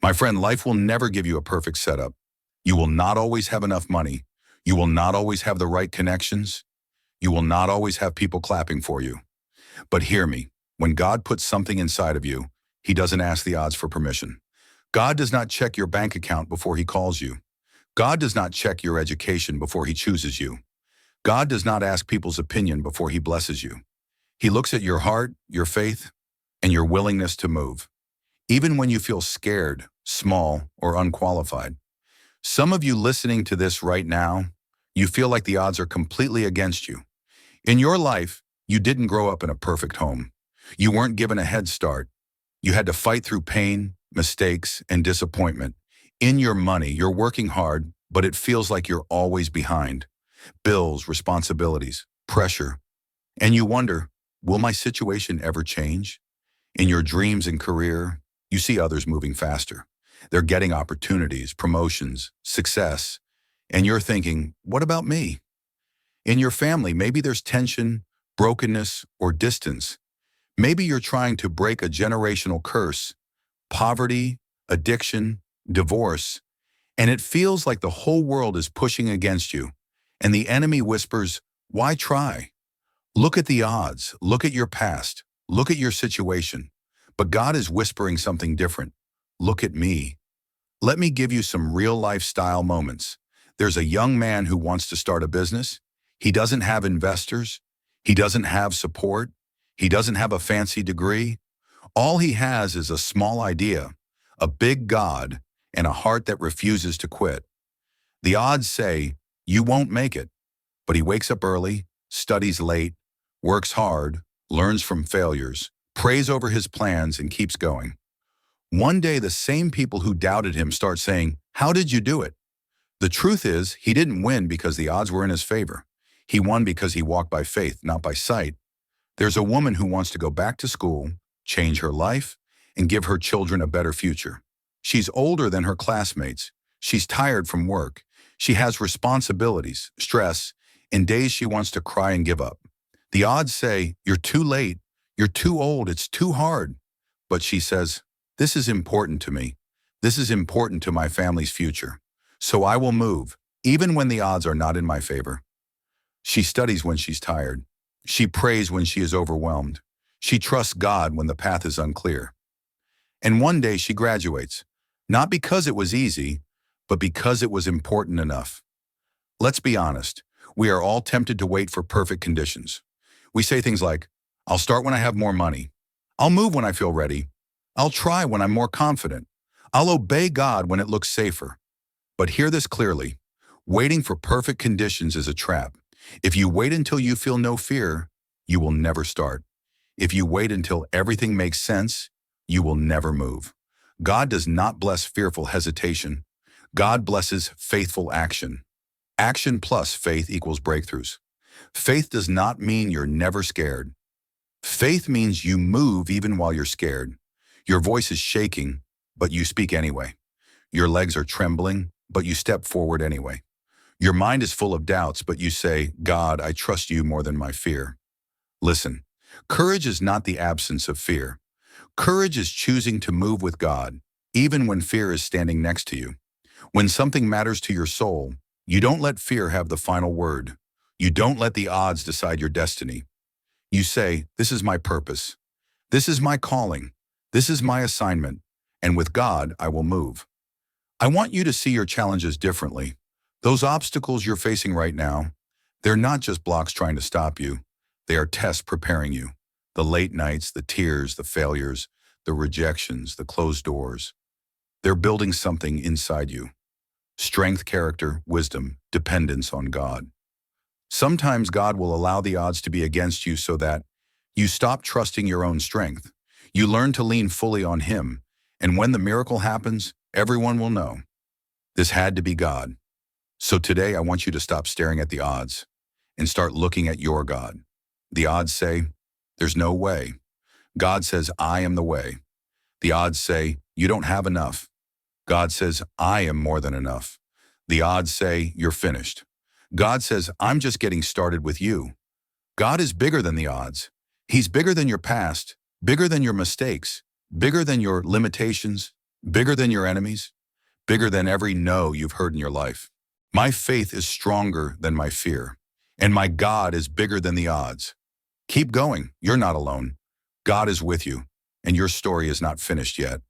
My friend, life will never give you a perfect setup. You will not always have enough money. You will not always have the right connections. You will not always have people clapping for you. But hear me, when God puts something inside of you, He doesn't ask the odds for permission. God does not check your bank account before He calls you. God does not check your education before He chooses you. God does not ask people's opinion before He blesses you. He looks at your heart, your faith, and your willingness to move, even when you feel scared, small, or unqualified. Some of you listening to this right now, you feel like the odds are completely against you. In your life, you didn't grow up in a perfect home. You weren't given a head start. You had to fight through pain, mistakes, and disappointment. In your money, you're working hard, but it feels like you're always behind. Bills, responsibilities, pressure. And you wonder, will my situation ever change? In your dreams and career, you see others moving faster. They're getting opportunities, promotions, success. And you're thinking, what about me? In your family, maybe there's tension, brokenness, or distance. Maybe you're trying to break a generational curse, poverty, addiction, divorce, and it feels like the whole world is pushing against you. And the enemy whispers, why try? Look at the odds, look at your past, look at your situation. But God is whispering something different. Look at me. Let me give you some real lifestyle moments. There's a young man who wants to start a business. He doesn't have investors. He doesn't have support. He doesn't have a fancy degree. All he has is a small idea, a big God, and a heart that refuses to quit. The odds say, you won't make it. But he wakes up early, studies late, works hard, learns from failures, prays over his plans, and keeps going. One day, the same people who doubted him start saying, how did you do it? The truth is, he didn't win because the odds were in his favor. He won because he walked by faith, not by sight. There's a woman who wants to go back to school, change her life, and give her children a better future. She's older than her classmates. She's tired from work. She has responsibilities, stress, and days she wants to cry and give up. The odds say, you're too late, you're too old, it's too hard. But she says, this is important to me. This is important to my family's future. So I will move, even when the odds are not in my favor. She studies when she's tired. She prays when she is overwhelmed. She trusts God when the path is unclear. And one day she graduates, not because it was easy, but because it was important enough. Let's be honest, we are all tempted to wait for perfect conditions. We say things like, I'll start when I have more money. I'll move when I feel ready. I'll try when I'm more confident. I'll obey God when it looks safer. But hear this clearly, waiting for perfect conditions is a trap. If you wait until you feel no fear, you will never start. If you wait until everything makes sense, you will never move. God does not bless fearful hesitation. God blesses faithful action. Action plus faith equals breakthroughs. Faith does not mean you're never scared. Faith means you move even while you're scared. Your voice is shaking, but you speak anyway. Your legs are trembling, but you step forward anyway. Your mind is full of doubts, but you say, God, I trust you more than my fear. Listen, courage is not the absence of fear. Courage is choosing to move with God, even when fear is standing next to you. When something matters to your soul, you don't let fear have the final word. You don't let the odds decide your destiny. You say, this is my purpose. This is my calling. This is my assignment. And with God, I will move. I want you to see your challenges differently. Those obstacles you're facing right now, they're not just blocks trying to stop you. They are tests preparing you. The late nights, the tears, the failures, the rejections, the closed doors. They're building something inside you. Strength, character, wisdom, dependence on God. Sometimes God will allow the odds to be against you so that you stop trusting your own strength. You learn to lean fully on Him. And when the miracle happens, everyone will know. This had to be God. So today I want you to stop staring at the odds and start looking at your God. The odds say, there's no way. God says, I am the way. The odds say, you don't have enough. God says, I am more than enough. The odds say, you're finished. God says, I'm just getting started with you. God is bigger than the odds. He's bigger than your past, bigger than your mistakes, bigger than your limitations, Bigger than your enemies, bigger than every no you've heard in your life. My faith is stronger than my fear, and my God is bigger than the odds. Keep going. You're not alone. God is with you, and your story is not finished yet.